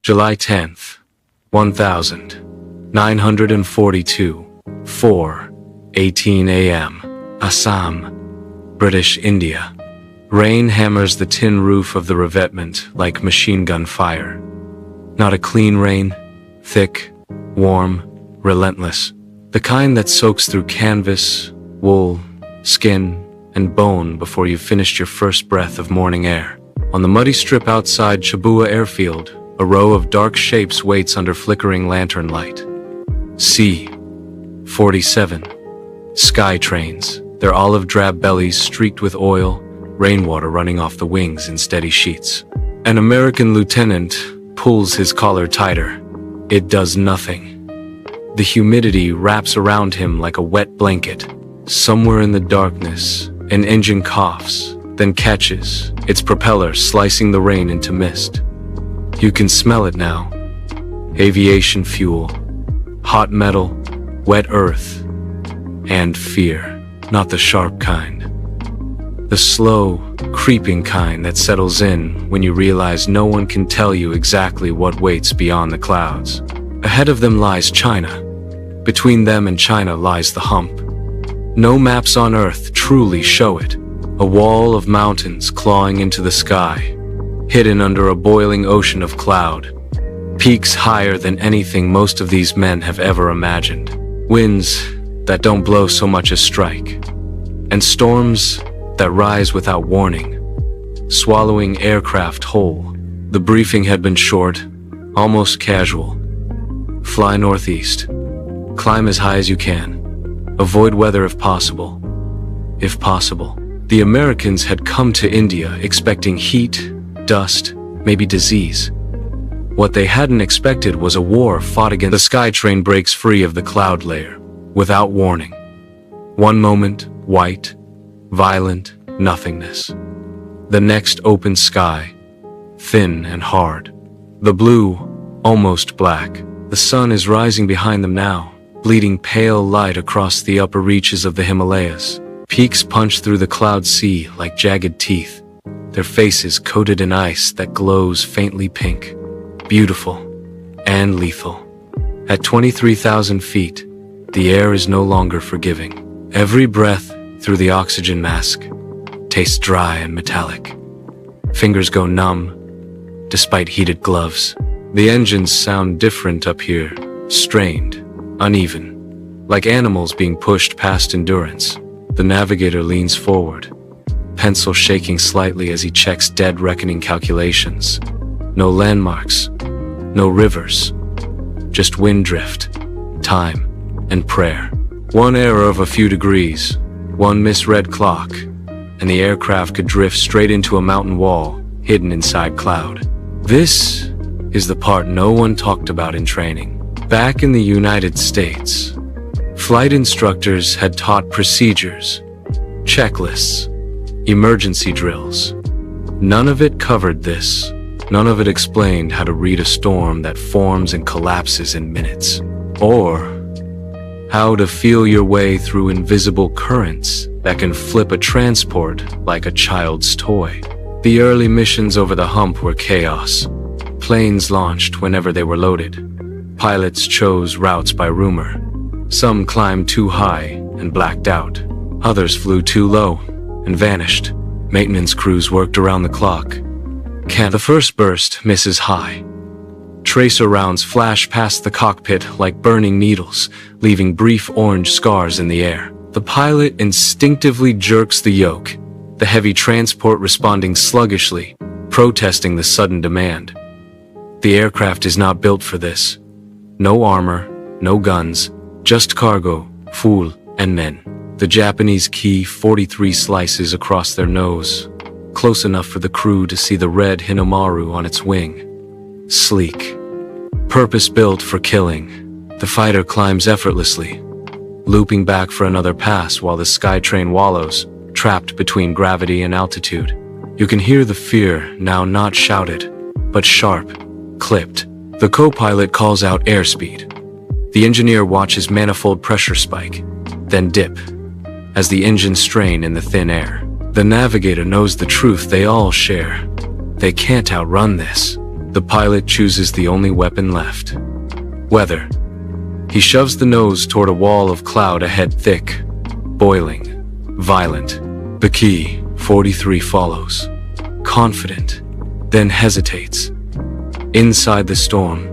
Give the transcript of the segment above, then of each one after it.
July 10th, 1942, 4:18 a.m., Assam, British India. Rain hammers the tin roof of the revetment like machine gun fire. Not a clean rain, thick, warm, relentless. The kind that soaks through canvas, wool, skin, and bone before you've finished your first breath of morning air. On the muddy strip outside Chabua Airfield, a row of dark shapes waits under flickering lantern light. C-47. Sky trains, their olive drab bellies streaked with oil, rainwater running off the wings in steady sheets. An American lieutenant pulls his collar tighter. It does nothing. The humidity wraps around him like a wet blanket. Somewhere in the darkness, an engine coughs, then catches, its propeller slicing the rain into mist. You can smell it now. Aviation fuel, hot metal, wet earth, and fear. Not the sharp kind. The slow, creeping kind that settles in when you realize no one can tell you exactly what waits beyond the clouds. Ahead of them lies China. Between them and China lies the hump. No maps on Earth truly show it. A wall of mountains clawing into the sky, hidden under a boiling ocean of cloud. Peaks higher than anything most of these men have ever imagined. Winds that don't blow so much as strike. And storms that rise without warning, swallowing aircraft whole. The briefing had been short, almost casual. Fly northeast. Climb as high as you can. Avoid weather if possible. If possible. The Americans had come to India expecting heat, dust, maybe disease. What they hadn't expected was a war fought against. The sky train breaks free of the cloud layer, without warning. One moment, white, violent nothingness. The next open sky, thin and hard. The blue, almost black. The sun is rising behind them now, bleeding pale light across the upper reaches of the Himalayas. Peaks punch through the cloud sea like jagged teeth, their faces coated in ice that glows faintly pink. Beautiful and lethal. At 23,000 feet, the air is no longer forgiving. Every breath through the oxygen mask tastes dry and metallic. Fingers go numb, despite heated gloves. The engines sound different up here, strained, uneven, like animals being pushed past endurance. The navigator leans forward, pencil shaking slightly as he checks dead reckoning calculations. No landmarks, no rivers, just wind drift, time, and prayer. One error of a few degrees, one misread clock, and the aircraft could drift straight into a mountain wall hidden inside cloud. This is the part no one talked about in training. Back in the United States, flight instructors had taught procedures, checklists, emergency drills. None of it covered this. None of it explained how to read a storm that forms and collapses in minutes, or how to feel your way through invisible currents that can flip a transport like a child's toy. The early missions over the hump were chaos. Planes launched whenever they were loaded. Pilots chose routes by rumor. Some climbed too high and blacked out. Others flew too low and vanished. Maintenance crews worked around the clock. The first burst misses high. Tracer rounds flash past the cockpit like burning needles, leaving brief orange scars in the air. The pilot instinctively jerks the yoke, the heavy transport responding sluggishly, protesting the sudden demand. The aircraft is not built for this. No armor, no guns, just cargo, fuel, and men. The Japanese Ki-43 slices across their nose, close enough for the crew to see the red Hinomaru on its wing. Sleek. Purpose-built for killing, the fighter climbs effortlessly, looping back for another pass while the skytrain wallows, trapped between gravity and altitude. You can hear the fear now not shouted, but sharp, clipped. The co-pilot calls out airspeed. The engineer watches manifold pressure spike, then dip, as the engines strain in the thin air. The navigator knows the truth they all share. They can't outrun this. The pilot chooses the only weapon left: weather. He shoves the nose toward a wall of cloud ahead, thick, boiling, violent. The key, 43, follows, confident, then hesitates. Inside the storm,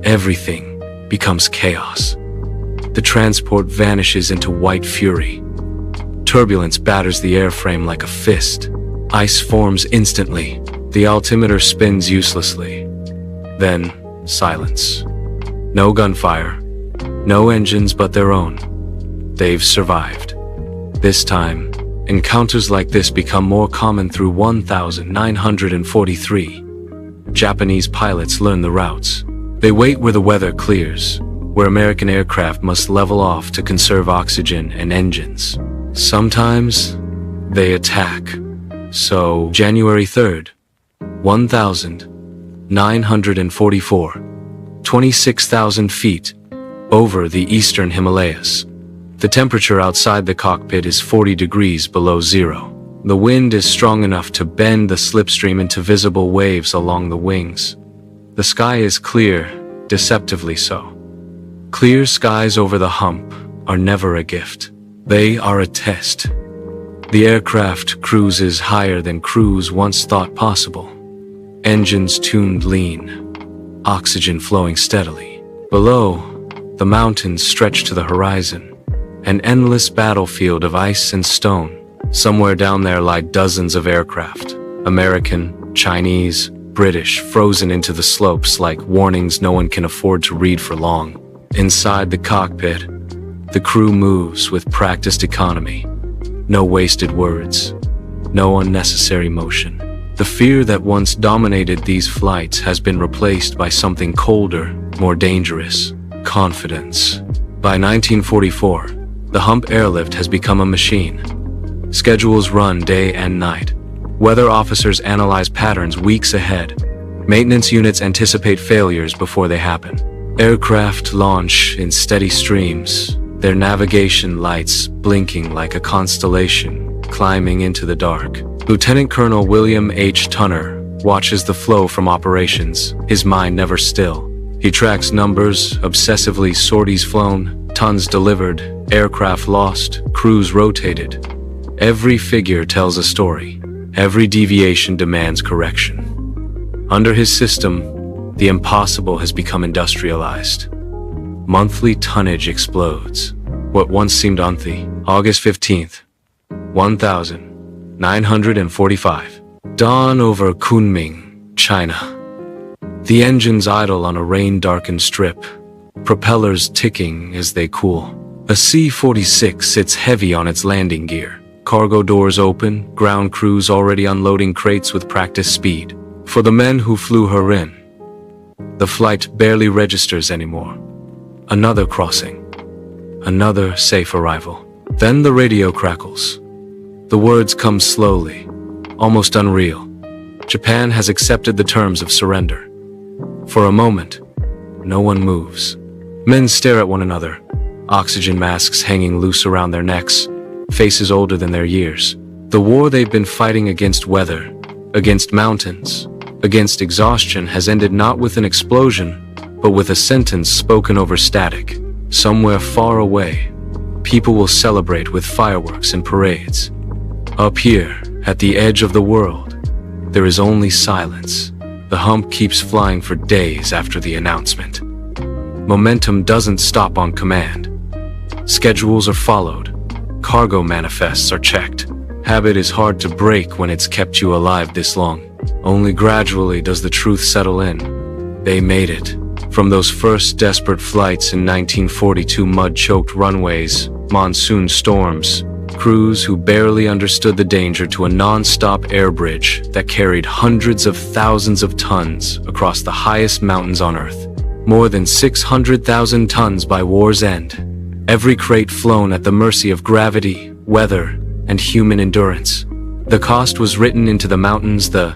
everything becomes chaos. The transport vanishes into white fury. Turbulence batters the airframe like a fist. Ice forms instantly. The altimeter spins uselessly. Then, silence. No gunfire. No engines but their own. They've survived. This time, encounters like this become more common through 1943. Japanese pilots learn the routes. They wait where the weather clears, where American aircraft must level off to conserve oxygen and engines. Sometimes, they attack. So, January 3rd, 1944, 26,000 feet over the eastern Himalayas. The temperature outside the cockpit is 40 degrees below zero. The wind is strong enough to bend the slipstream into visible waves along the wings. The sky is clear, deceptively so. Clear skies over the hump are never a gift. They are a test. The aircraft cruises higher than cruise once thought possible. Engines tuned lean, oxygen flowing steadily. Below, the mountains stretch to the horizon, an endless battlefield of ice and stone. Somewhere down there lie dozens of aircraft, American, Chinese, British, frozen into the slopes like warnings no one can afford to read for long. Inside the cockpit, the crew moves with practiced economy. No wasted words, no unnecessary motion. The fear that once dominated these flights has been replaced by something colder, more dangerous: confidence. By 1944, the hump airlift has become a machine. Schedules run day and night. Weather officers analyze patterns weeks ahead. Maintenance units anticipate failures before they happen. Aircraft launch in steady streams, their navigation lights blinking like a constellation climbing into the dark. Lieutenant Colonel William H. Tunner watches the flow from operations, his mind never still. He tracks numbers, obsessively: sorties flown, tons delivered, aircraft lost, crews rotated. Every figure tells a story. Every deviation demands correction. Under his system, the impossible has become industrialized. Monthly tonnage explodes. What once seemed unthinkable. August 15th, 1945. Dawn over Kunming, China. The engines idle on a rain-darkened strip, propellers ticking as they cool. A C-46 sits heavy on its landing gear. Cargo doors open, ground crews already unloading crates with practice speed. For the men who flew her in, the flight barely registers anymore. Another crossing. Another safe arrival. Then the radio crackles. The words come slowly, almost unreal. Japan has accepted the terms of surrender. For a moment, no one moves. Men stare at one another, oxygen masks hanging loose around their necks, faces older than their years. The war they've been fighting against weather, against mountains, against exhaustion has ended not with an explosion, but with a sentence spoken over static. Somewhere far away, people will celebrate with fireworks and parades. Up here, at the edge of the world, there is only silence. The hump keeps flying for days after the announcement. Momentum doesn't stop on command. Schedules are followed. Cargo manifests are checked. Habit is hard to break when it's kept you alive this long. Only gradually does the truth settle in. They made it. From those first desperate flights in 1942, mud-choked runways, monsoon storms, crews who barely understood the danger, to a non-stop air bridge that carried hundreds of thousands of tons across the highest mountains on Earth. More than 600,000 tons by war's end. Every crate flown at the mercy of gravity, weather, and human endurance. The cost was written into the mountains, the